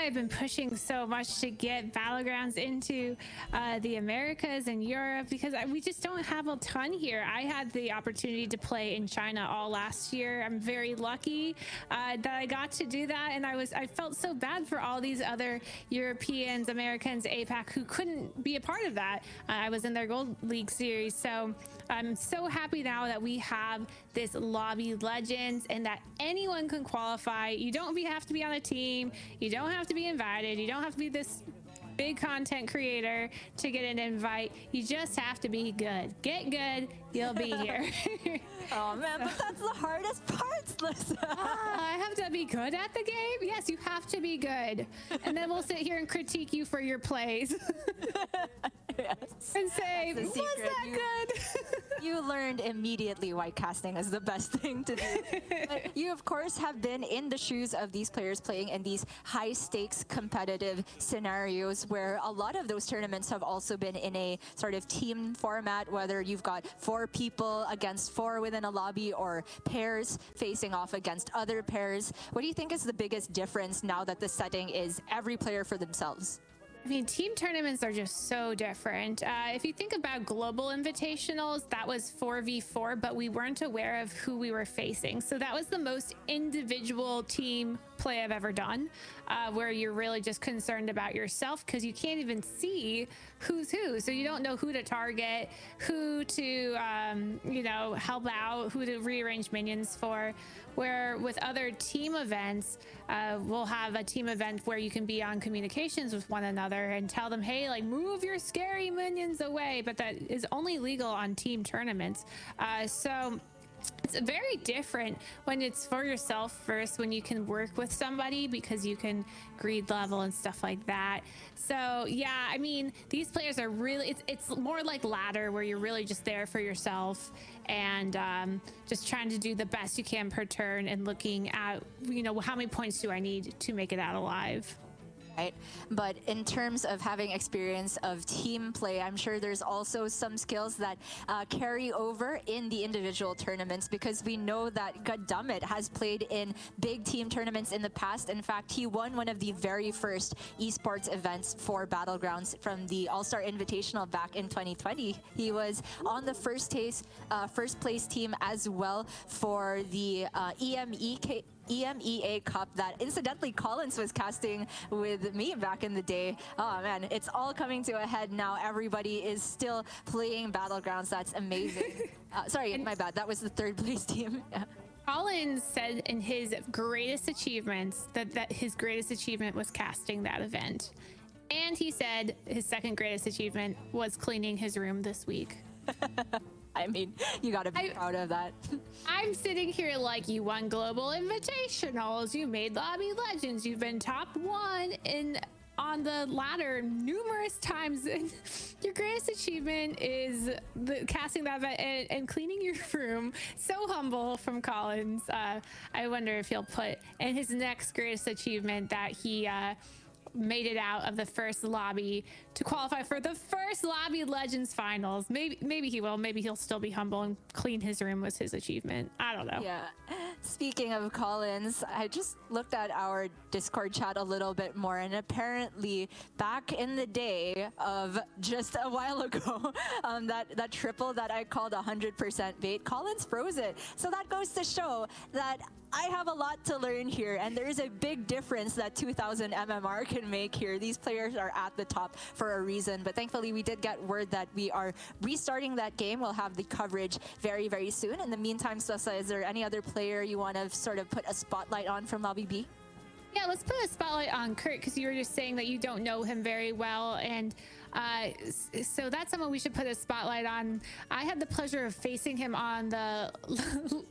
I've been pushing so much to get Battlegrounds into the Americas and Europe because we just don't have a ton here. I had the opportunity to play in China all last year. I'm very lucky that I got to do that, and I felt so bad for all these other Europeans, Americans, APAC who couldn't be a part of that. I was in their Gold League series, so I'm so happy now that we have this Lobby Legends and that anyone can qualify. You don't have to be on a team. You don't have to be invited. You don't have to be this big content creator to get an invite. You just have to be good. Get good, you'll be here. Oh man, but that's the hardest part, Lisa. I have to be good at the game? Yes, you have to be good. And then we'll sit here and critique you for your plays. Yes. And say, was that good? You learned immediately why casting is the best thing to do. But you, of course, have been in the shoes of these players playing in these high-stakes competitive scenarios where a lot of those tournaments have also been in a sort of team format, whether you've got 4 people against 4 within a lobby or pairs facing off against other pairs. What do you think is the biggest difference now that the setting is every player for themselves? I mean, team tournaments are just so different. If you think about global invitationals, that was 4v4, but we weren't aware of who we were facing. So that was the most individual team play I've ever done, where you're really just concerned about yourself because you can't even see who's who. So you don't know who to target, who to, help out, who to rearrange minions for. Where with other team events, we'll have a team event where you can be on communications with one another and tell them, hey, like, move your scary minions away. But that is only legal on team tournaments. So it's very different when it's for yourself first, when you can work with somebody because you can greed level and stuff like that. So yeah, I mean, these players are really, it's more like ladder where you're really just there for yourself and just trying to do the best you can per turn and looking at, how many points do I need to make it out alive. Right. But in terms of having experience of team play, I'm sure there's also some skills that carry over in the individual tournaments because we know that Goddammit has played in big team tournaments in the past. In fact, he won one of the very first esports events for Battlegrounds from the All-Star Invitational back in 2020. He was on the first place team as well for the EMEA Cup that incidentally Collins was casting with me back in the day. Oh man, it's all coming to a head now. Everybody is still playing Battlegrounds. That's amazing. Sorry, my bad. That was the 3rd place team. Yeah. Collins said in his greatest achievements that his greatest achievement was casting that event. And he said his 2nd greatest achievement was cleaning his room this week. I mean, you got to be proud of that. I'm sitting here like, you won global invitationals, you made Lobby Legends, you've been top 1 on the ladder numerous times, and your greatest achievement is casting that event and cleaning your room. So humble from Collins. I wonder if he'll put in his next greatest achievement that he made it out of the first lobby to qualify for the first Lobby Legends finals. Maybe he will. Maybe he'll still be humble and clean his room was his achievement. I don't know. Yeah. Speaking of Collins, I just looked at our Discord chat a little bit more, and apparently back in the day of just a while ago, that triple that I called 100% bait, Collins froze it. So that goes to show that I have a lot to learn here, and there is a big difference that 2000 MMR can make here. These players are at the top for a reason, but thankfully we did get word that we are restarting that game. We'll have the coverage very, very soon. In the meantime, Sosa, is there any other player you want to sort of put a spotlight on from Lobby B? Yeah, let's put a spotlight on Kurt because you were just saying that you don't know him very well, and so that's someone we should put a spotlight on. I had the pleasure of facing him on the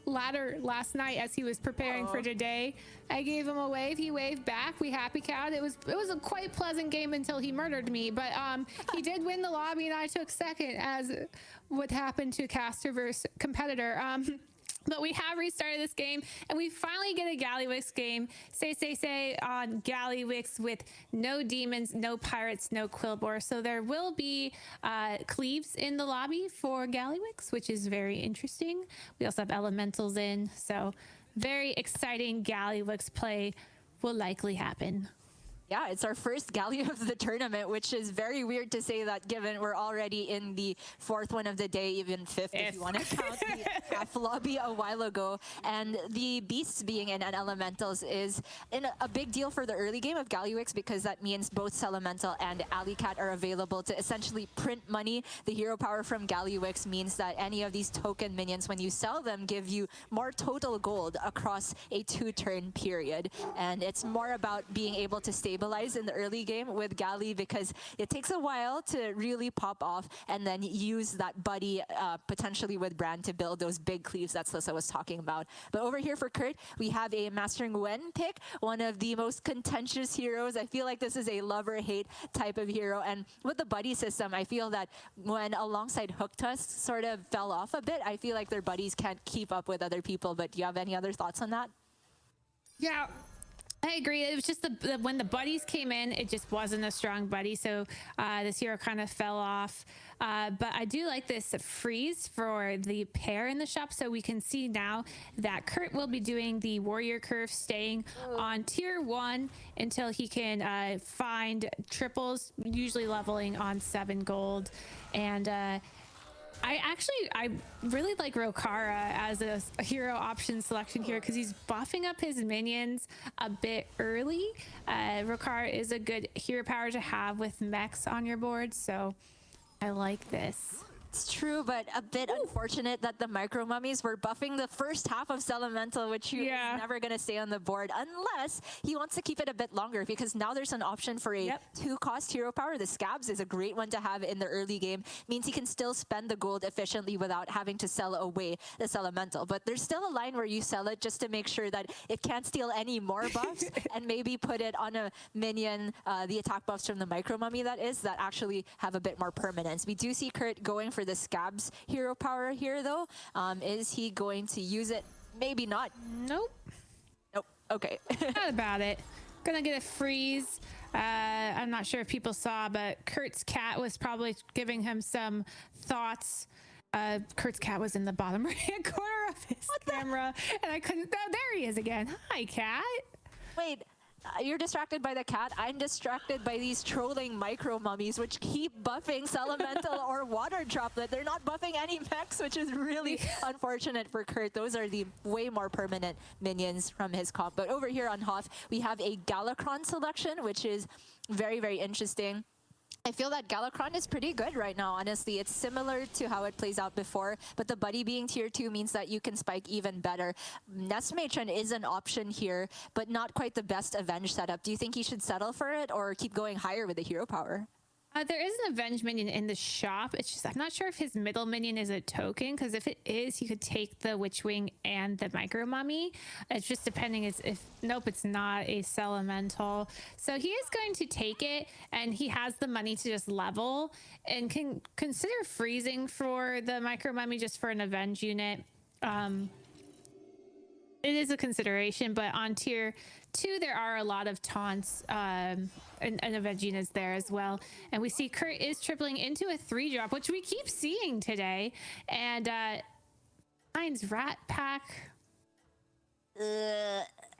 ladder last night as he was preparing for today. I gave him a wave. He waved back. We happy cowed. It was a quite pleasant game until he murdered me, but he did win the lobby, and I took 2nd, as what happened to caster versus competitor. But we have restarted this game, and we finally get a Gallywix game. Say on Gallywix with no demons, no pirates, no Quillbore. So there will be cleaves in the lobby for Gallywix, which is very interesting. We also have elementals in, so very exciting Gallywix play will likely happen. Yeah, it's our first Galley of the tournament, which is very weird to say that given we're already in the fourth one of the day, even fifth if you want to count the half lobby a while ago. And the beasts being in and elementals is a big deal for the early game of Galliwix because that means both Elemental and Alley Cat are available to essentially print money. The hero power from Galliwix means that any of these token minions, when you sell them, give you more total gold across a 2-turn period. And it's more about being able to stabilize in the early game with Galley because it takes a while to really pop off and then use that buddy potentially with Brand to build those big cleaves that Slissa was talking about. But over here for Kurt, we have a Mastering Wen pick, one of the most contentious heroes. I feel like this is a love-or-hate type of hero. And with the buddy system, I feel that when alongside Hook Tusk sort of fell off a bit, I feel like their buddies can't keep up with other people. But do you have any other thoughts on that? Yeah, I agree. It was just when the buddies came in, it just wasn't a strong buddy. So this hero kind of fell off. But I do like this freeze for the pair in the shop. So we can see now that Kurt will be doing the warrior curve, staying on tier 1 until he can find triples, usually leveling on 7 gold. And I really like Rokara as a hero option selection here because he's buffing up his minions a bit early. Rokara is a good hero power to have with mechs on your board, so I like this. It's true, but a bit unfortunate that the micro mummies were buffing the first half of Elemental, which is never going to stay on the board unless he wants to keep it a bit longer because now there's an option for a 2-cost hero power. The Scabs is a great one to have in the early game. Means he can still spend the gold efficiently without having to sell away this Elemental. But there's still a line where you sell it just to make sure that it can't steal any more buffs and maybe put it on a minion, the attack buffs from the micro mummy that actually have a bit more permanence. We do see Kurt going for the Scabs hero power here though. Is he going to use it? Maybe not. Nope. Okay. Not about it. Gonna get a freeze. I'm not sure if people saw, but Kurt's cat was probably giving him some thoughts. Kurt's cat was in the bottom right hand corner of his camera and I couldn't. Oh, there he is again. Hi, cat. Wait. You're distracted by the cat. I'm distracted by these trolling micro mummies, which keep buffing Elemental or Water Droplet. They're not buffing any mechs, which is really unfortunate for Kurt. Those are the way more permanent minions from his comp. But over here on Hoth, we have a Galakron selection, which is very, very interesting. I feel that Galakron is pretty good right now, honestly. It's similar to how it plays out before, but the buddy being tier 2 means that you can spike even better. Nest Matron is an option here, but not quite the best Avenge setup. Do you think he should settle for it or keep going higher with the hero power? There is an Avenge minion in the shop. It's just, I'm not sure if his middle minion is a token, because if it is, he could take the Witchwing and the Micro Mummy. It's just depending if, nope, it's not a Elemental. So he is going to take it, and he has the money to just level, and can consider freezing for the Micro Mummy just for an Avenge unit. It is a consideration, but on tier 2, there are a lot of taunts and Avenging is there as well. And we see Kurt is tripling into a 3-drop, which we keep seeing today. And finds Rat Pack.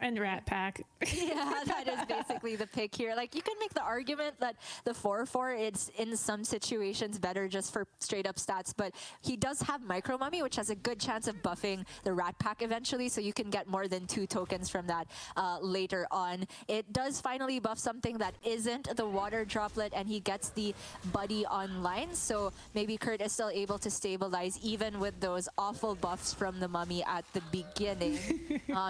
And Rat Pack. Yeah, that is basically the pick here. Like, you can make the argument that the 4/4 it's in some situations better just for straight up stats, but he does have Micro Mummy, which has a good chance of buffing the Rat Pack eventually, so you can get more than 2 tokens from that later on. It does finally buff something that isn't the Water Droplet, and he gets the Buddy online, so maybe Kurt is still able to stabilize even with those awful buffs from the Mummy at the beginning.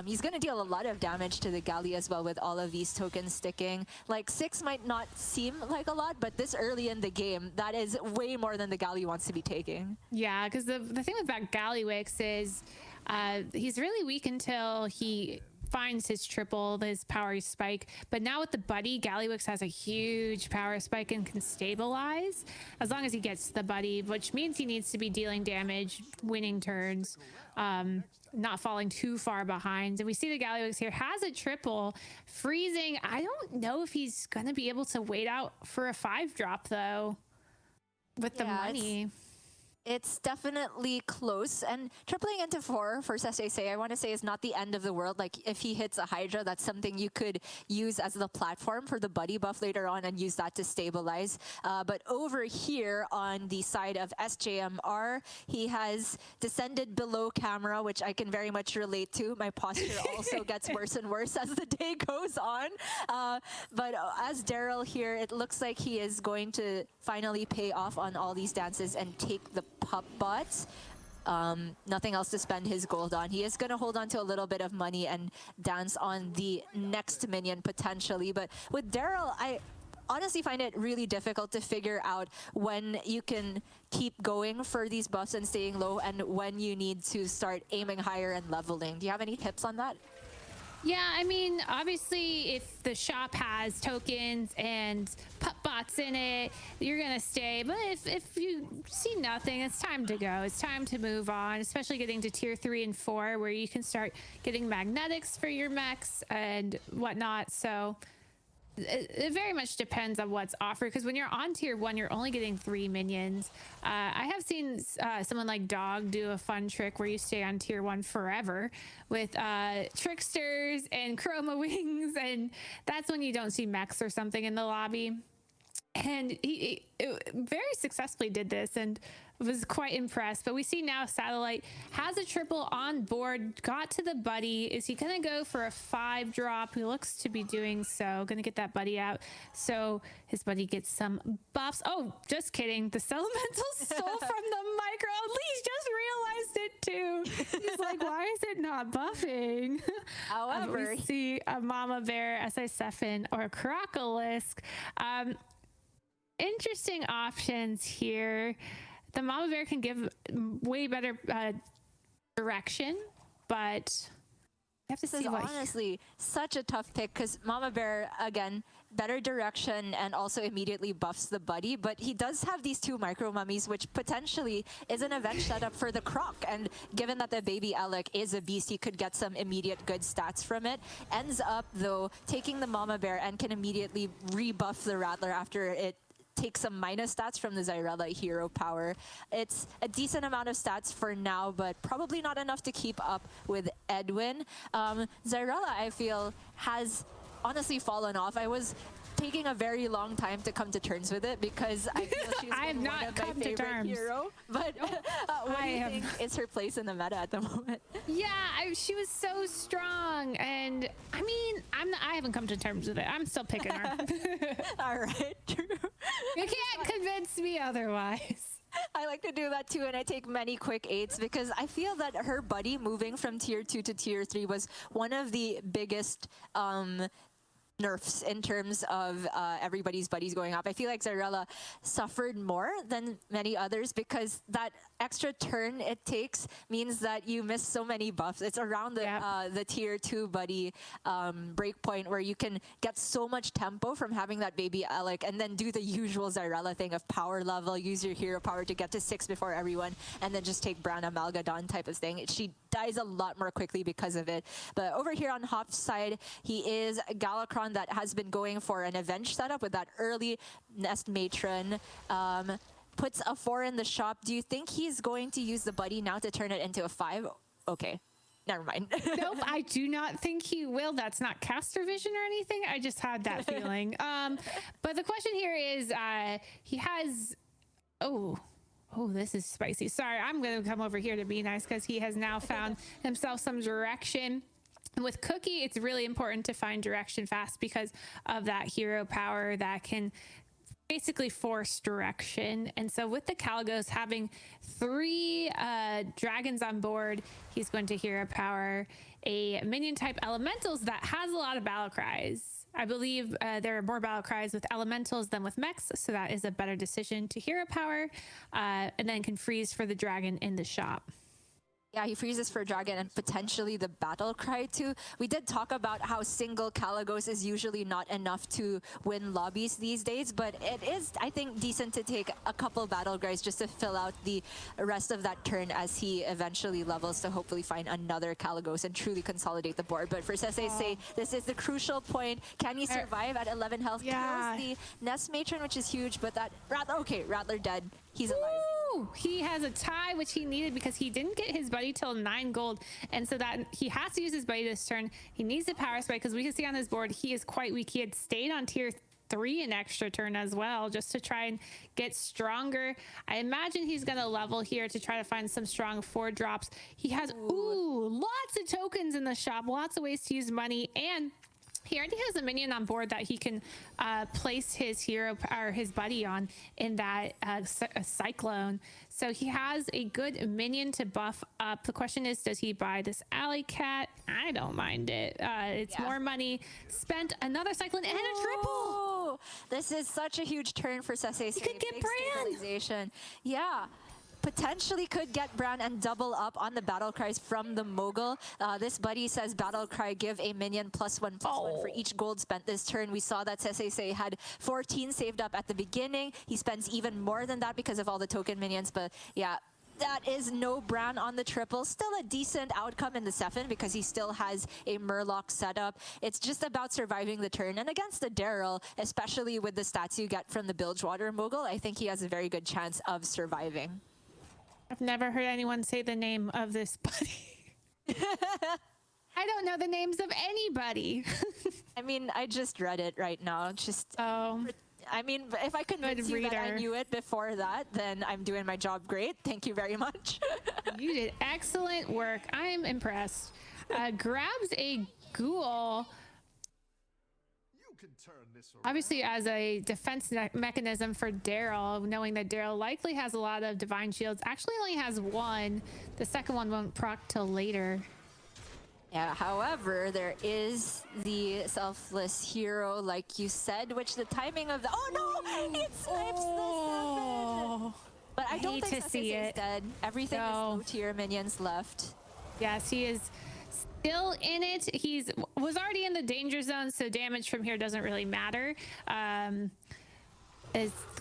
He's going to deal a lot of damage to the Galley as well with all of these tokens sticking. Like, 6 might not seem like a lot, but this early in the game, that is way more than the Galley wants to be taking. Yeah, because the thing about Galliwix is he's really weak until he finds his triple, his power spike. But now with the buddy, Galliwix has a huge power spike and can stabilize as long as he gets the buddy, which means he needs to be dealing damage, winning turns, not falling too far behind. And we see the Galliwix here has a triple, freezing. I don't know if he's going to be able to wait out for a 5-drop though with the money. It's definitely close, and tripling into 4 for Sese, I want to say, is not the end of the world. Like, if he hits a Hydra, that's something you could use as the platform for the buddy buff later on and use that to stabilize. But over here on the side of SJMR, he has descended below camera, which I can very much relate to. My posture also gets worse and worse as the day goes on. But as Daryl here, it looks like he is going to finally pay off on all these dances and take the pup bots. Nothing else to spend his gold on. He is going to hold on to a little bit of money and dance on the next minion potentially. But with Daryl, I honestly find it really difficult to figure out when you can keep going for these buffs and staying low and when you need to start aiming higher and leveling. Do you have any tips on that? Yeah, I mean, obviously, if the shop has tokens and pup bots in it, you're going to stay. But if you see nothing, it's time to go. It's time to move on, especially getting to tier 3 and 4, where you can start getting magnetics for your mechs and whatnot. So it very much depends on what's offered, because when you're on tier 1, you're only getting 3 minions. I have seen someone like Dog do a fun trick where you stay on tier 1 forever with tricksters and chroma wings, and that's when you don't see mechs or something in the lobby. And he very successfully did this and was quite impressed. But we see now Satellite has a triple on board, got to the buddy. Is he going to go for a 5 drop? He looks to be doing so. Going to get that buddy out so his buddy gets some buffs. Oh, just kidding. The Elemental stole from the micro. Lee just realized it too. He's like, why is it not buffing? However, we see a Mama Bear, SI7, or a Crocolisk. Interesting options here. The Mama Bear can give way better direction, but you have to see what. Honestly, such a tough pick because Mama Bear, again, better direction and also immediately buffs the buddy. But he does have these 2 micro mummies, which potentially is an event setup for the Croc. And given that the baby Alec is a beast, he could get some immediate good stats from it. Ends up, though, taking the Mama Bear and can immediately rebuff the Rattler after it take some minus stats from the Zyrella hero power. It's a decent amount of stats for now, but probably not enough to keep up with Edwin. Zyrella, I feel, has honestly fallen off. I was taking a very long time to come to terms with it because I feel she's I have been not one of my come to favorite terms. hero. But what do you think is her place in the meta at the moment? Yeah, she was so strong, and I mean, I haven't come to terms with it. I'm still picking her. All right, true. You can't convince me otherwise. I like to do that too, and I take many quick 8s because I feel that her buddy moving from tier 2 to tier 3 was one of the biggest nerfs in terms of everybody's buddies going up. I feel like Zyrella suffered more than many others because that extra turn it takes means that you miss so many buffs. It's around the tier 2 buddy breakpoint where you can get so much tempo from having that baby Alec and then do the usual Zyrella thing of power level, use your hero power to get to 6 before everyone, and then just take Brana Malgadon type of thing. She dies a lot more quickly because of it. But over here on Hop's side, he is Galakron that has been going for an Avenge setup with that early Nest Matron. Puts a 4 in the shop. Do you think he's going to use the buddy now to turn it into a 5? Okay. Never mind. Nope, I do not think he will. That's not caster vision or anything. I just had that feeling. But the question here is, he has... Oh, this is spicy. Sorry, I'm going to come over here to be nice because he has now found himself some direction. And with Cookie, it's really important to find direction fast because of that hero power that can basically force direction. And so with the Caligos having 3 dragons on board, he's going to hero power a minion type elementals that has a lot of battle cries. I believe there are more battle cries with elementals than with mechs, so that is a better decision to hero power, and then can freeze for the dragon in the shop. Yeah, he freezes for Dragon and potentially the Battle Cry too. We did talk about how single Caligos is usually not enough to win lobbies these days, but it is, I think, decent to take a couple Battle Cries just to fill out the rest of that turn as he eventually levels to hopefully find another Caligos and truly consolidate the board. But for Sese, this is the crucial point. Can he survive at 11 health? Yeah. Kills the Nest Matron, which is huge, but that Rattler, okay, Rattler dead. He's alive. Ooh, he has a tie, which he needed because he didn't get his buddy till 9 gold. And so that he has to use his buddy this turn. He needs the power spike because we can see on his board, he is quite weak. He had stayed on tier 3 an extra turn as well, just to try and get stronger. I imagine he's going to level here to try to find some strong 4 drops. He has, lots of tokens in the shop, lots of ways to use money, and he already has a minion on board that he can place his hero or his buddy on in that cyclone. So he has a good minion to buff up. The question is, does he buy this alley cat? I don't mind it. It's more money spent. Another cyclone and a triple. This is such a huge turn for Sese. He could get Bran. Yeah. Potentially could get Bran and double up on the battle cries from the Mogul. This buddy says battle cry, give a minion +1/+1 for each gold spent this turn. We saw that Sese had 14 saved up at the beginning. He spends even more than that because of all the token minions. But yeah, that is no Bran on the triple. Still a decent outcome in the 7 because he still has a Murloc setup. It's just about surviving the turn. And against the Daryl, especially with the stats you get from the Bilgewater Mogul, I think he has a very good chance of surviving. I've never heard anyone say the name of this buddy. I don't know the names of anybody. I mean, I just read it right now. I mean, if I convinced you that I knew it before that, then I'm doing my job great. Thank you very much. You did excellent work. I'm impressed. Grabs a ghoul. Obviously, as a defense mechanism for Daryl, knowing that Daryl likely has a lot of divine shields. Actually only has 1. The second one won't proc till later. Yeah, however, there is the selfless hero, like you said, which the timing of the... Oh no! It snipes the 7! But I don't think Sese is dead. Everything is low tier minions left. Yes, he is still in it. Was already in the danger zone, so damage from here doesn't really matter. The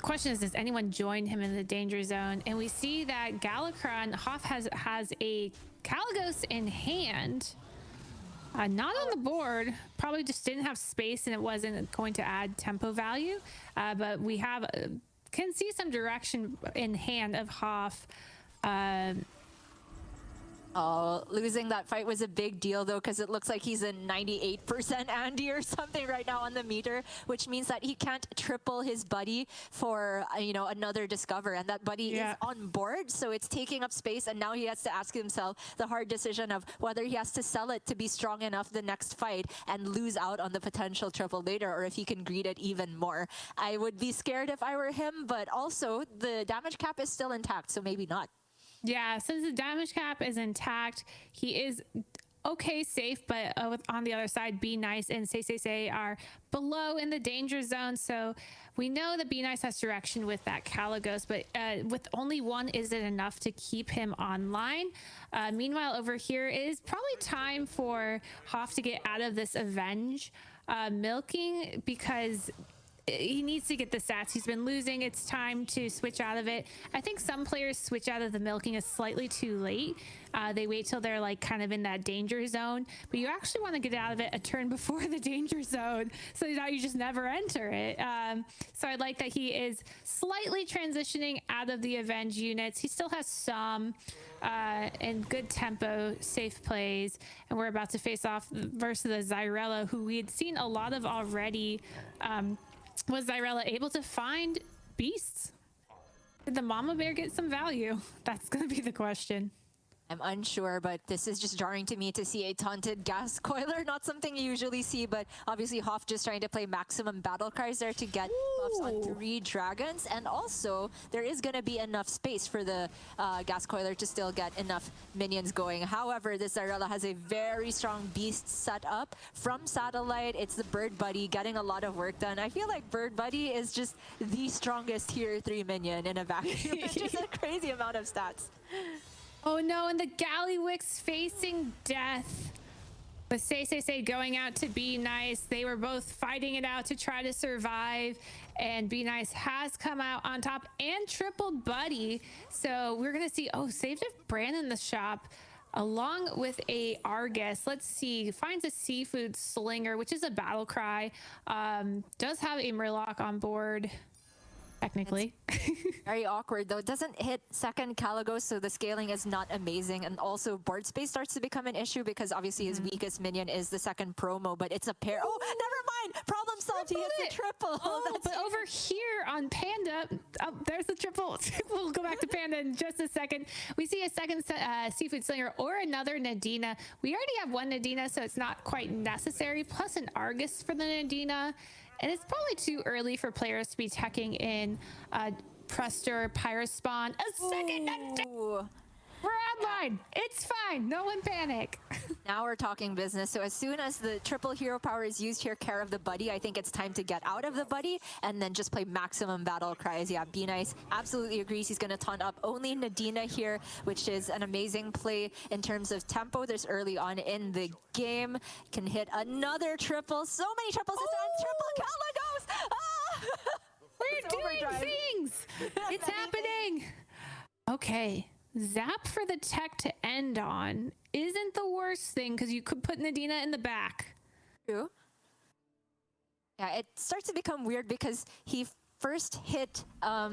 question is, does anyone join him in the danger zone? And we see that Galakrond, Hoff has a Kalagos in hand. Not on the board, probably just didn't have space and it wasn't going to add tempo value. But we have can see some direction in hand of Hoff. Losing that fight was a big deal though, because it looks like he's a 98% Andy or something right now on the meter, which means that he can't triple his buddy for another discover, and that buddy is on board, so it's taking up space, and now he has to ask himself the hard decision of whether he has to sell it to be strong enough the next fight and lose out on the potential triple later, or if he can greed it even more. I would be scared if I were him, but also the damage cap is still intact, so maybe not. Yeah, since the damage cap is intact, he is okay, safe, but on the other side, Be Nice and Say are below in the danger zone. So we know that Be Nice has direction with that Kalagos, but with only 1, is it enough to keep him online? Meanwhile, over here, it is probably time for Hoff to get out of this Avenge milking, because he needs to get the stats. He's been losing. It's time to switch out of it. I think some players switch out of the milking is slightly too late. They wait till they're like kind of in that danger zone, but you actually want to get out of it a turn before the danger zone, so that you just never enter it. So I like that he is slightly transitioning out of the Avenge units. He still has some and good tempo, safe plays, and we're about to face off versus the Zyrella, who we had seen a lot of already. Was Zyrella able to find beasts? Did the mama bear get some value? That's going to be the question. I'm unsure, but this is just jarring to me to see a taunted gas coiler. Not something you usually see, but obviously Hoff just trying to play maximum battle cries there to get buffs on 3 dragons. And also, there is going to be enough space for the gas coiler to still get enough minions going. However, this Zyrella has a very strong beast set up from Satellite. It's the Bird Buddy getting a lot of work done. I feel like Bird Buddy is just the strongest tier 3 minion in a vacuum. It's just a crazy amount of stats. Oh no, and the Gallywix facing death. With Say going out to Be Nice. They were both fighting it out to try to survive. And Be Nice has come out on top and tripled Buddy. So we're going to see, saved a Bran in the shop along with a Argus. Let's see, finds a Seafood Slinger, which is a battle cry. Does have a Murloc on board. technically. Very awkward though. It doesn't hit second Caligos, so the scaling is not amazing. And also board space starts to become an issue because obviously his weakest minion is the second promo, but it's a pair. Oh, never mind. Problem solved. He hits a triple. Oh, but over here on Panda, oh, there's the triple. We'll go back to Panda in just a second. We see a second Seafood Slinger or another Nadina. We already have one Nadina, so it's not quite necessary. Plus an Argus for the Nadina. And it's probably too early for players to be teching in Prester, Pyrospon. A second! Ooh. We're online. It's fine. No one panic. Now we're talking business. So as soon as the triple hero power is used here, care of the buddy, I think it's time to get out of the buddy and then just play maximum battle cries. Yeah, Be Nice absolutely agrees. He's going to taunt up only Nadina here, which is an amazing play in terms of tempo. There's early on in the game. Can hit another triple. So many triples this time. Triple Caligos! Ah! We're doing things. It's happening. Okay. Zap for the tech to end on isn't the worst thing because you could put Nadina in the back. True. Yeah, it starts to become weird because he first hit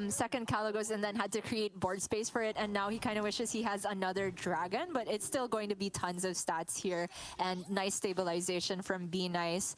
second Caligos and then had to create board space for it, and now he kind of wishes he has another dragon, but it's still going to be tons of stats here and nice stabilization from Be Nice.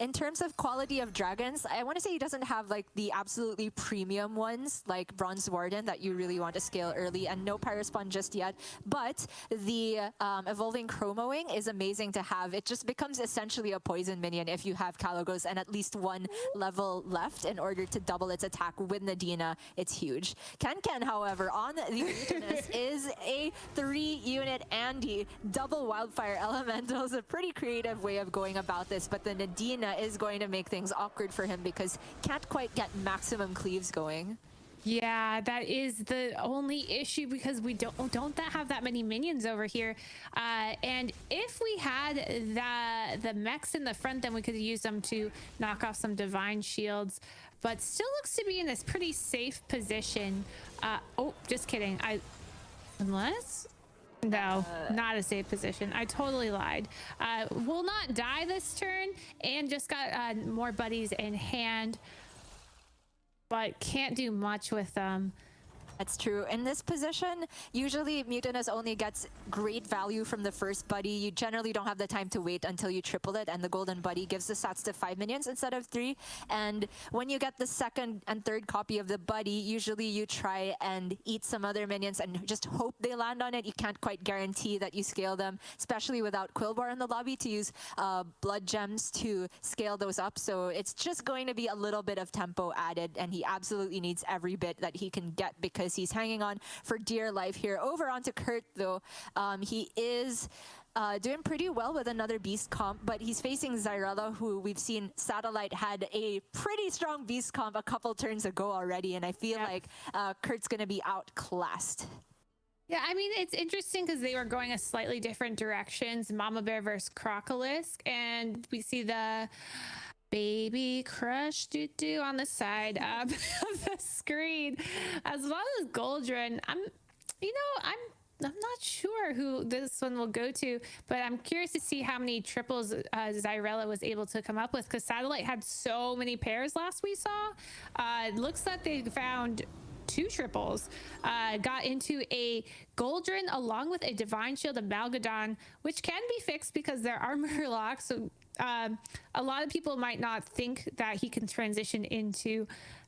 In terms of quality of dragons, I want to say he doesn't have like the absolutely premium ones like Bronze Warden that you really want to scale early, and no Pyrospon just yet, but the Evolving Chromoing is amazing to have. It just becomes essentially a poison minion if you have Caligos and at least one level left in order to double its attack with Nadina. It's huge. Ken, however, on the Wilderness is a 3-unit Andy. Double Wildfire Elementals, a pretty creative way of going about this, but the Nadina is going to make things awkward for him because can't quite get maximum cleaves going. Yeah, that is the only issue because we don't have that many minions over here. And if we had the mechs in the front, then we could use them to knock off some divine shields. But still looks to be in this pretty safe position. Oh, just kidding. No, not a safe position. I totally lied. Will not die this turn and just got more buddies in hand. But can't do much with them. That's true. In this position, usually Mutinous only gets great value from the first buddy. You generally don't have the time to wait until you triple it, and the golden buddy gives the stats to 5 minions instead of 3. And when you get the second and third copy of the buddy, usually you try and eat some other minions and just hope they land on it. You can't quite guarantee that you scale them, especially without Quillbar in the lobby to use blood gems to scale those up. So it's just going to be a little bit of tempo added, and he absolutely needs every bit that he can get because he's hanging on for dear life here. Over onto Kurt though, he is doing pretty well with another beast comp, but he's facing Zyrella, who we've seen Satellite had a pretty strong beast comp a couple turns ago already, and I feel like Kurt's gonna be outclassed. Yeah, I mean, it's interesting because they were going a slightly different directions. Mama Bear versus Crocolisk, and we see the Baby Crush on the side of the screen, as well as Goldrun. I'm not sure who this one will go to, but I'm curious to see how many triples Zyrella was able to come up with because Satellite had so many pairs last we saw. It looks like they found 2 triples, got into a Goldrun along with a Divine Shield of Malgadon, which can be fixed because they're armor locked. So a lot of people might not think that he can transition into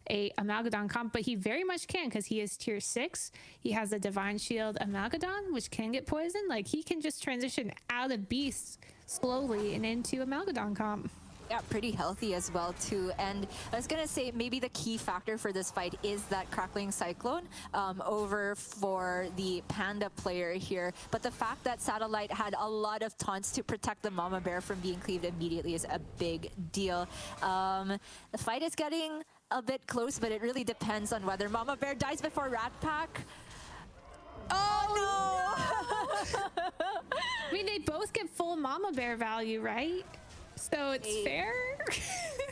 a Malgadon comp, but he very much can because he is tier 6. He has a Divine Shield of Malgadon, which can get poisoned. Like, he can just transition out of Beast slowly and into a Malgadon comp. Yeah, pretty healthy as well too. And I was gonna say maybe the key factor for this fight is that Crackling Cyclone over for the Panda player here. But the fact that Satellite had a lot of taunts to protect the Mama Bear from being cleaved immediately is a big deal. The fight is getting a bit close, but it really depends on whether Mama Bear dies before Rat Pack. Oh no! I mean, they both get full Mama Bear value, right? So it's fair?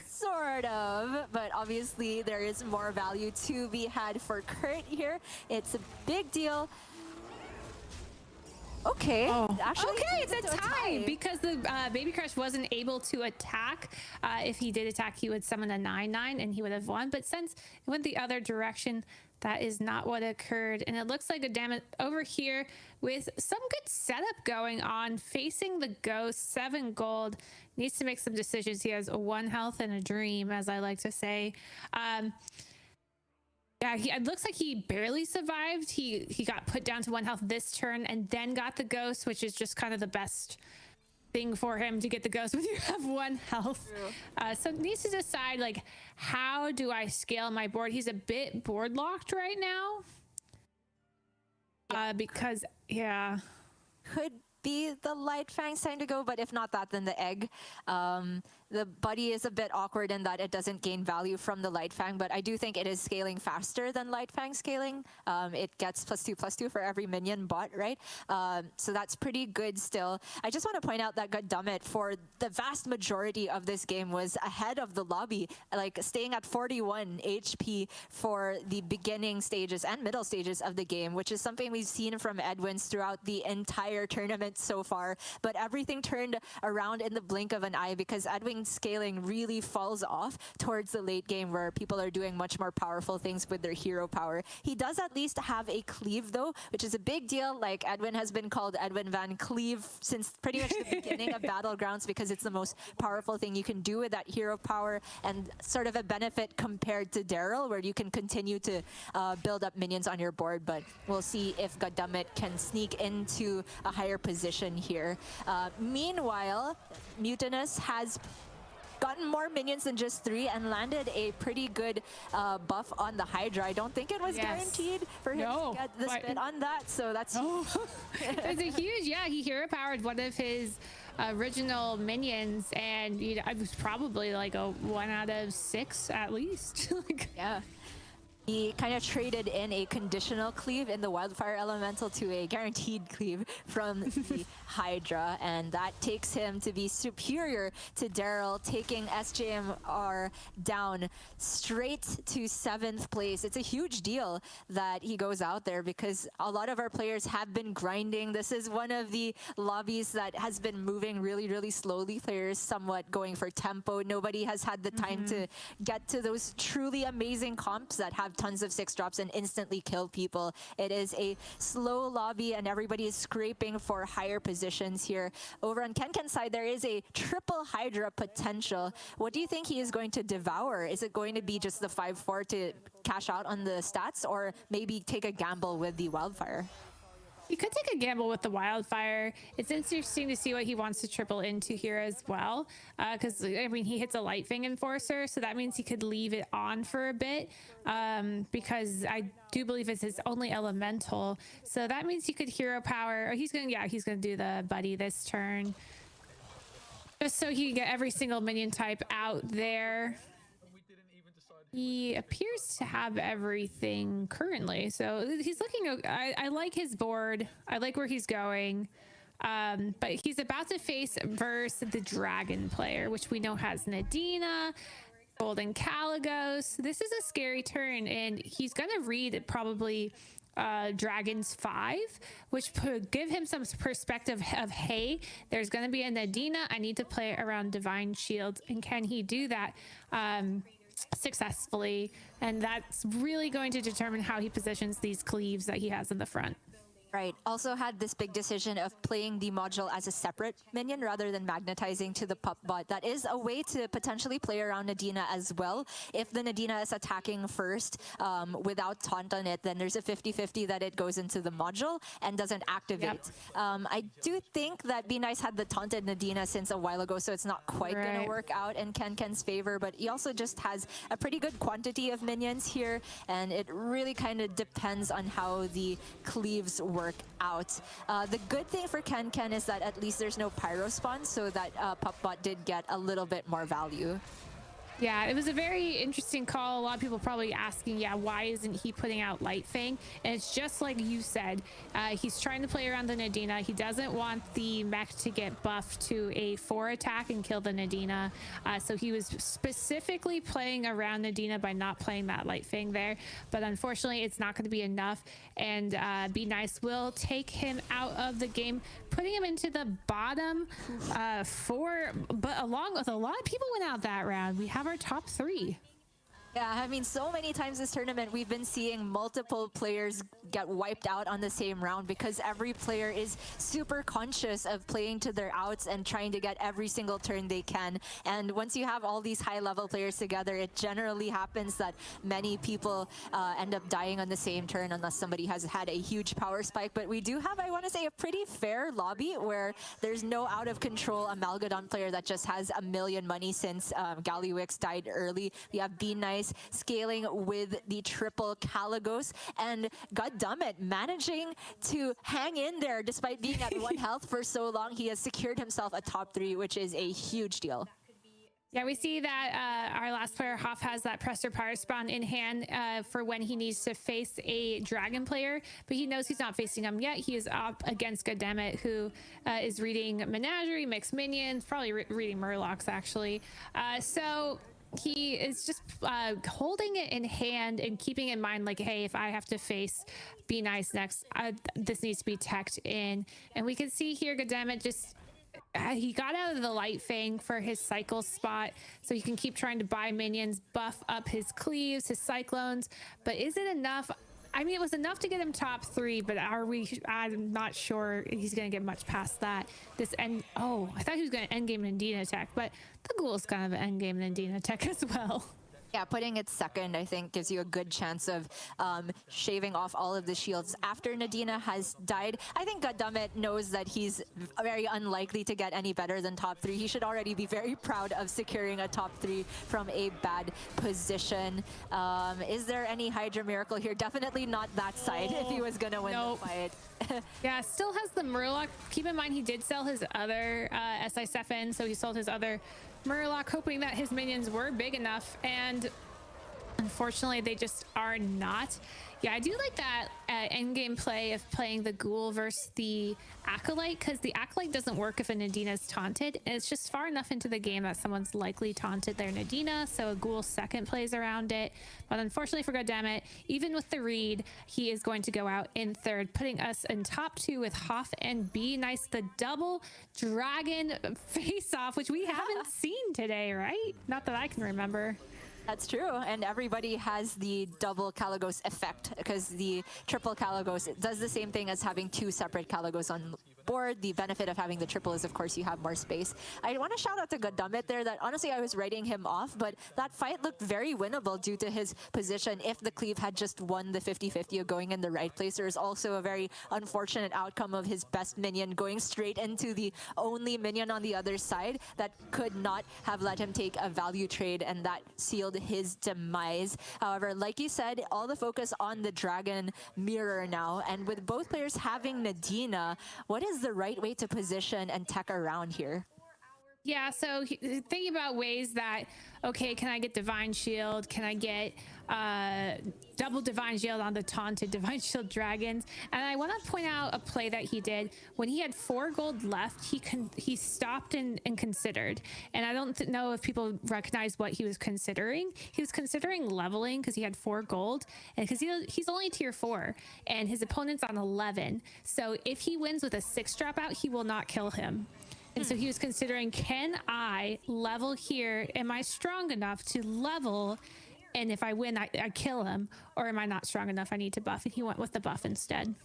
Sort of, but obviously there is more value to be had for Kurt here. It's a big deal. Okay. Oh, Actually, okay, turns it's a into tie because the Baby Crush wasn't able to attack. If he did attack, he would summon a 9/9 and he would have won. But since it went the other direction, that is not what occurred. And it looks like a damage over here with some good setup going on, facing the ghost. 7 gold, needs to make some decisions. He has 1 health and a dream, as I like to say. Yeah, it looks like he barely survived. He got put down to 1 health this turn and then got the ghost, which is just kind of the best thing for him to get the ghost when you have 1 health. So needs to decide, like, how do I scale my board? He's a bit board locked right now. Because, yeah. Could be the Light Fang's time to go, but if not that, then the egg. The buddy is a bit awkward in that it doesn't gain value from the Light Fang, but I do think it is scaling faster than Light Fang scaling. It gets +2/+2 for every minion bought, right? So that's pretty good still. I just want to point out that Goddammit, for the vast majority of this game, was ahead of the lobby, like staying at 41 HP for the beginning stages and middle stages of the game, which is something we've seen from Edwin's throughout the entire tournament so far. But everything turned around in the blink of an eye because Edwin scaling really falls off towards the late game where people are doing much more powerful things with their hero power. He does at least have a cleave though, which is a big deal. Like, Edwin has been called Edwin Van Cleave since pretty much the beginning of Battlegrounds because it's the most powerful thing you can do with that hero power, and sort of a benefit compared to Daryl where you can continue to build up minions on your board. But we'll see if Goddammit can sneak into a higher position here. Meanwhile, Mutinous has gotten more minions than just 3 and landed a pretty good buff on the Hydra. I don't think it was guaranteed for him to get the spit on that, so that's it's a huge, he hero powered one of his original minions, and I was probably like a 1 out of 6 at least. Yeah. He kind of traded in a conditional cleave in the Wildfire Elemental to a guaranteed cleave from the Hydra, and that takes him to be superior to Daryl, taking SJMR down straight to 7th place. It's a huge deal that he goes out there because a lot of our players have been grinding. This is one of the lobbies that has been moving really, really slowly. Players somewhat going for tempo. Nobody has had the time to get to those truly amazing comps that have tons of 6-drops and instantly kill people. It is a slow lobby and everybody is scraping for higher positions here. Over on Kenken's side, there is a triple Hydra potential. What do you think he is going to devour? Is it going to be just the 5/4 to cash out on the stats, or maybe take a gamble with the Wildfire? He could take a gamble with the Wildfire. It's interesting to see what he wants to triple into here as well, because I mean, he hits a Light Fang Enforcer, so that means he could leave it on for a bit, because I do believe it's his only elemental. So that means he could hero power, or he's gonna do the buddy this turn, just so he can get every single minion type out there. He appears to have everything currently, so he's looking. I like his board. I like where he's going, but he's about to face versus the Dragon player, which we know has Nadina, Golden Caligos. This is a scary turn, and he's gonna read probably Dragon's 5, which could give him some perspective of, hey, there's going to be a Nadina. I need to play around Divine Shield, and can he do that successfully? And that's really going to determine how he positions these cleaves that he has in the front. Right. Also had this big decision of playing the module as a separate minion rather than magnetizing to the pup bot. That is a way to potentially play around Nadina as well. If the Nadina is attacking first without taunt on it, then there's a 50-50 that it goes into the module and doesn't activate. I do think that Be Nice had the taunted Nadina since a while ago, so it's not quite going to work out in Ken's favor, but he also just has a pretty good quantity of minions here, and it really kind of depends on how the cleaves work out. The good thing for Ken is that at least there's no pyro spawn, so that Pup Bot did get a little bit more value. Yeah, it was a very interesting call. A lot of people probably asking, yeah, why isn't he putting out Light Fang? And it's just like you said, he's trying to play around the Nadina. He doesn't want the mech to get buffed to a 4 attack and kill the Nadina. So he was specifically playing around Nadina by not playing that Light Fang there. But unfortunately, it's not going to be enough. And Be Nice will take him out of the game, putting him into the bottom 4. But along with a lot of people went out that round, we have our top 3. Yeah, I mean, so many times this tournament, we've been seeing multiple players get wiped out on the same round because every player is super conscious of playing to their outs and trying to get every single turn they can. And once you have all these high-level players together, it generally happens that many people end up dying on the same turn unless somebody has had a huge power spike. But we do have, I want to say, a pretty fair lobby where there's no out-of-control Amalgadon player that just has a million money since Gallywix died early. We have Be Nice scaling with the triple Caligos, and goddammit, managing to hang in there despite being at 1 health for so long. He has secured himself a top 3, which is a huge deal. Yeah, we see that our last player, Hoff, has that Presser Power Spawn in hand for when he needs to face a Dragon player, but he knows he's not facing him yet. He is up against Goddammit, who is reading Menagerie, Mixed Minions, probably reading Murlocs, actually. So he is just holding it in hand and keeping in mind, like, hey, if I have to face Be Nice next, this needs to be teched in. And we can see here, Goddammit just... he got out of the Light Fang for his cycle spot, so he can keep trying to buy minions, buff up his cleaves, his cyclones. But is it enough? I mean, it was enough to get him top 3, but are we? I'm not sure he's going to get much past that. This end. Oh, I thought he was going to endgame Nadina tech, but the Ghoul's kind of an endgame Nadina tech as well. Yeah, putting it second, I think, gives you a good chance of shaving off all of the shields after Nadina has died. I think Goddammit knows that he's very unlikely to get any better than top 3. He should already be very proud of securing a top 3 from a bad position. Is there any Hydra Miracle here? Definitely not that side if he was going to win the fight. Yeah, still has the Murloc. Keep in mind, he did sell his other SI7, so he sold his other Murloc, hoping that his minions were big enough, and unfortunately they just are not. Yeah, I do like that endgame play of playing the Ghoul versus the Acolyte, because the Acolyte doesn't work if a Nadina's taunted, and it's just far enough into the game that someone's likely taunted their Nadina, so a Ghoul second plays around it. But unfortunately for Goddammit, even with the read, he is going to go out in third, putting us in top 2 with Hoff and Be Nice, the double dragon face-off, which we haven't seen today, right? Not that I can remember. That's true, and everybody has the double Caligos effect because the triple Caligos does the same thing as having 2 separate Caligos on board. The benefit of having the triple is, of course, you have more space. I want to shout out to Goddammit there that honestly I was writing him off, but that fight looked very winnable due to his position. If the cleave had just won the 50-50 of going in the right place, there's also a very unfortunate outcome of his best minion going straight into the only minion on the other side that could not have let him take a value trade, and that sealed his demise. However, like you said, all the focus on the Dragon Mirror now, and with both players having Nadina, what is the right way to position and tech around here? Yeah, so thinking about ways that, okay, can I get Divine Shield? Can I get double Divine Shield on the taunted Divine Shield dragons? And I want to point out a play that he did. When he had 4 gold left, he stopped and considered. And I don't know if people recognize what he was considering. He was considering leveling because he had 4 gold, and because he's only tier 4, and his opponent's on 11. So if he wins with a 6 dropout, he will not kill him. And so he was considering, can I level here? Am I strong enough to level? And if I win, I kill him. Or am I not strong enough? I need to buff. And he went with the buff instead.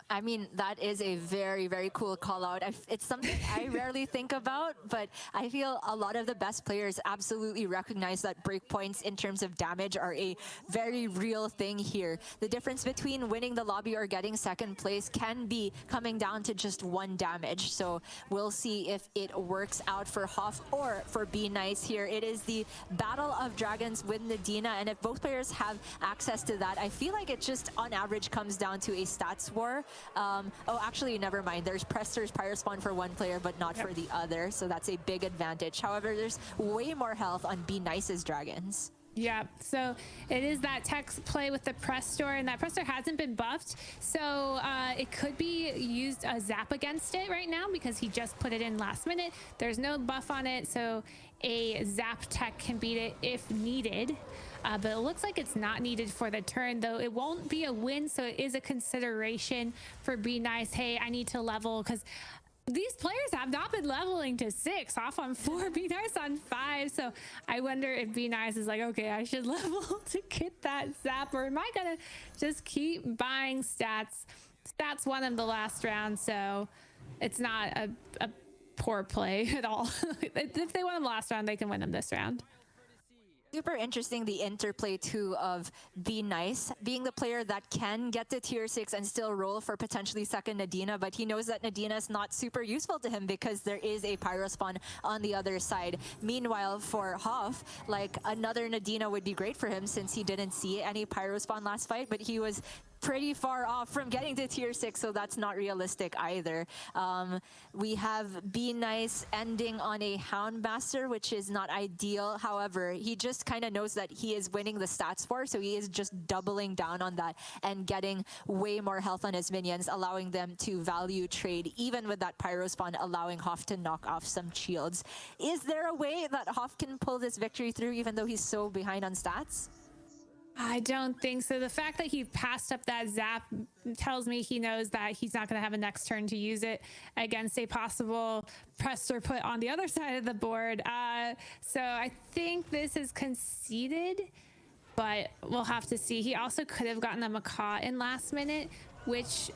I mean, that is a very, very cool call out. It's something I rarely think about, but I feel a lot of the best players absolutely recognize that breakpoints in terms of damage are a very real thing here. The difference between winning the lobby or getting second place can be coming down to just 1 damage. So we'll see if it works out for Hoff or for Be Nice here. It is the Battle of Dragons with Nadina, and if both players have access to that, I feel like it just on average comes down to a stats war. for. Oh, actually, never mind. There's Prester's Pyrespawn for one player, but not for the other. So that's a big advantage. However, there's way more health on Be Nice's dragons. Yeah, so it is that tech play with the Prestor, and that Prestor hasn't been buffed, so it could be used a zap against it right now because he just put it in last minute. There's no buff on it, so a zap tech can beat it if needed. But it looks like it's not needed for the turn, though it won't be a win, so it is a consideration for Be Nice. Hey, I need to level, because these players have not been leveling to 6, off on 4, Be Nice on 5. So I wonder if Be Nice is like, okay, I should level to get that zap, or am I gonna just keep buying stats? Stats won him the last round, so it's not a poor play at all. If they won him last round, they can win him this round. Super interesting, the interplay too of Be Nice being the player that can get to tier 6 and still roll for potentially second Nadina, but he knows that Nadina is not super useful to him because there is a pyro spawn on the other side. Meanwhile, for Hoff, like, another Nadina would be great for him since he didn't see any pyro spawn last fight, but he was pretty far off from getting to tier 6, so that's not realistic either. We have Be Nice ending on a Houndmaster, which is not ideal. However, he just kind of knows that he is winning the stats for, so he is just doubling down on that and getting way more health on his minions, allowing them to value trade, even with that pyro spawn, allowing Hoff to knock off some shields. Is there a way that Hoff can pull this victory through even though he's so behind on stats? I don't think so. The fact that he passed up that zap tells me he knows that he's not going to have a next turn to use it against a possible Prestor put on the other side of the board. So I think this is conceded, but we'll have to see. He also could have gotten a Macaw in last minute, which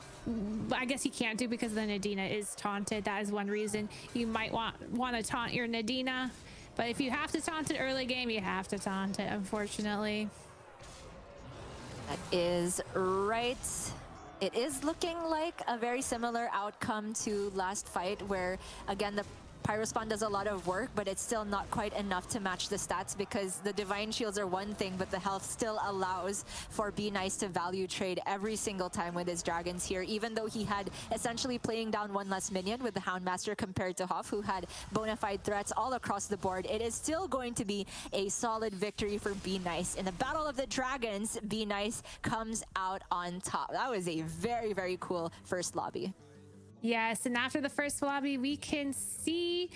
I guess he can't do because the Nadina is taunted. That is one reason you might want to taunt your Nadina. But if you have to taunt it early game, you have to taunt it, unfortunately. That is right. It is looking like a very similar outcome to last fight where, again, the Pyro-Spawn does a lot of work, but it's still not quite enough to match the stats because the Divine Shields are one thing, but the health still allows for Be Nice to value trade every single time with his dragons here, even though he had essentially playing down one less minion with the Houndmaster compared to Hoff, who had bona fide threats all across the board. It is still going to be a solid victory for Be Nice. In the Battle of the Dragons, Be Nice comes out on top. That was a very, very cool first lobby. Yes, and after the first lobby, we can see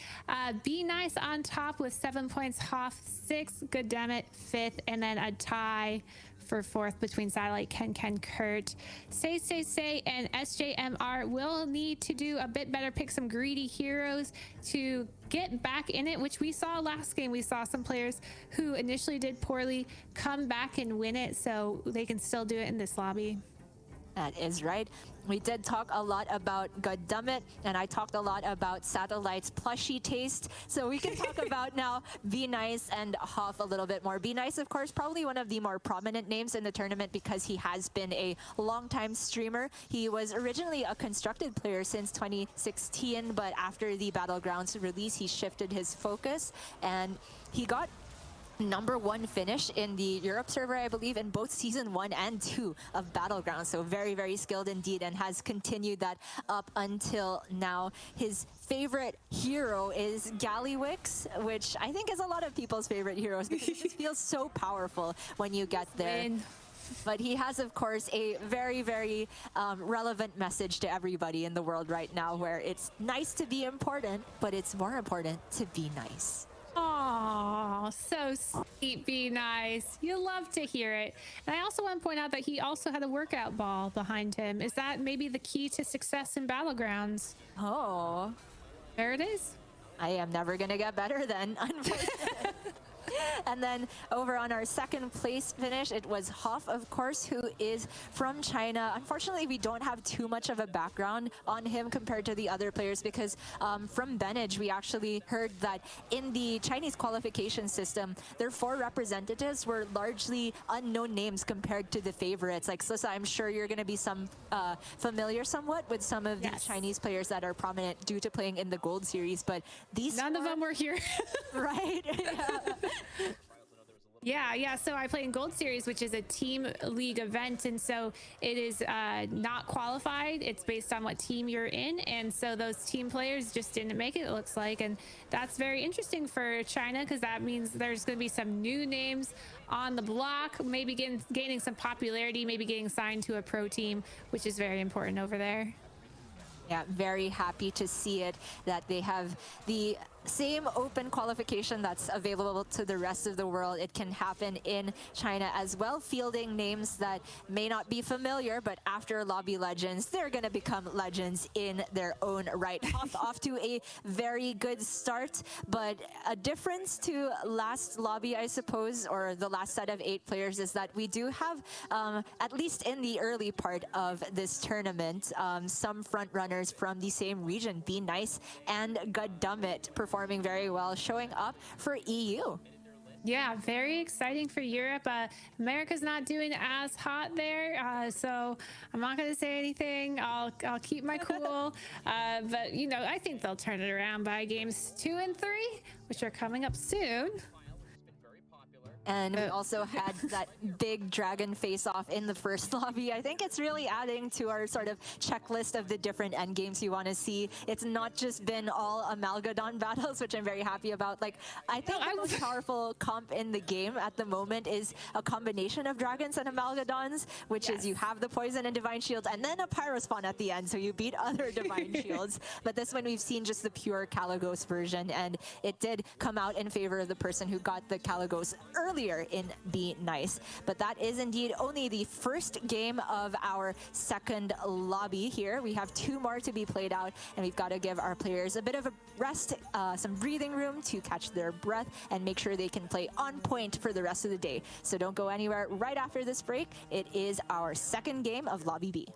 Be Nice on top with 7 points, Hoff 6, good damn it, 5th, and then a tie for 4th between Satellite, Ken, Kurt. Say, and SJMR will need to do a bit better, pick some greedy heroes to get back in it, which we saw last game. We saw some players who initially did poorly come back and win it, so they can still do it in this lobby. That is right. We did talk a lot about Goddammit, and I talked a lot about Satellite's plushy taste. So we can talk about now Be Nice and Hoff a little bit more. Be Nice, of course, probably one of the more prominent names in the tournament because he has been a long-time streamer. He was originally a constructed player since 2016, but after the Battlegrounds release, he shifted his focus, and he got #1 finish in the Europe server, I believe, in both season 1 and 2 of Battlegrounds. So very, very skilled indeed, and has continued that up until now. His favorite hero is Gallywix, which I think is a lot of people's favorite heroes because it just feels so powerful when you get there. But he has, of course, a very, very relevant message to everybody in the world right now, where it's nice to be important, but it's more important to be nice. Oh, so sweet, Be Nice. You love to hear it. And I also want to point out that he also had a workout ball behind him. Is that maybe the key to success in Battlegrounds? Oh. There it is. I am never going to get better then, unfortunately. And then over on our second place finish, it was Hoff, of course, who is from China. Unfortunately, we don't have too much of a background on him compared to the other players because from Benage, we actually heard that in the Chinese qualification system, their 4 representatives were largely unknown names compared to the favorites. Like Slissa, I'm sure you're going to be familiar somewhat with some of these Chinese players that are prominent due to playing in the Gold Series, but these None of them were here. Right? Yeah. Yeah. So I play in Gold Series, which is a team league event. And so it is not qualified. It's based on what team you're in. And so those team players just didn't make it, it looks like. And that's very interesting for China because that means there's going to be some new names on the block, maybe gaining some popularity, maybe getting signed to a pro team, which is very important over there. Yeah, very happy to see it, that they have the same open qualification that's available to the rest of the world. It can happen in China as well, fielding names that may not be familiar, but after Lobby Legends, they're going to become legends in their own right. Off to a very good start, but a difference to last lobby, I suppose, or the last set of 8 players, is that we do have, at least in the early part of this tournament, some front runners from the same region, Be Nice and Goddammit, performing very well, showing up for EU. Yeah, very exciting for Europe. America's not doing as hot there, so I'm not going to say anything. I'll keep my cool. But you know, I think they'll turn it around by games 2 and 3, which are coming up soon. And we also had that big dragon face-off in the first lobby. I think it's really adding to our sort of checklist of the different end games you want to see. It's not just been all Amalgadon battles, which I'm very happy about. Like, I think the most powerful comp in the game at the moment is a combination of dragons and Amalgadons, which is you have the poison and divine shields, and then a pyro spawn at the end, so you beat other divine shields. But this one we've seen just the pure Kalagos version, and it did come out in favor of the person who got the Kalagos earlier in Be Nice. But that is indeed only the first game of our second lobby here. We have 2 more to be played out, and we've got to give our players a bit of a rest, some breathing room to catch their breath and make sure they can play on point for the rest of the day. So don't go anywhere. Right after this break, it is our second game of Lobby B.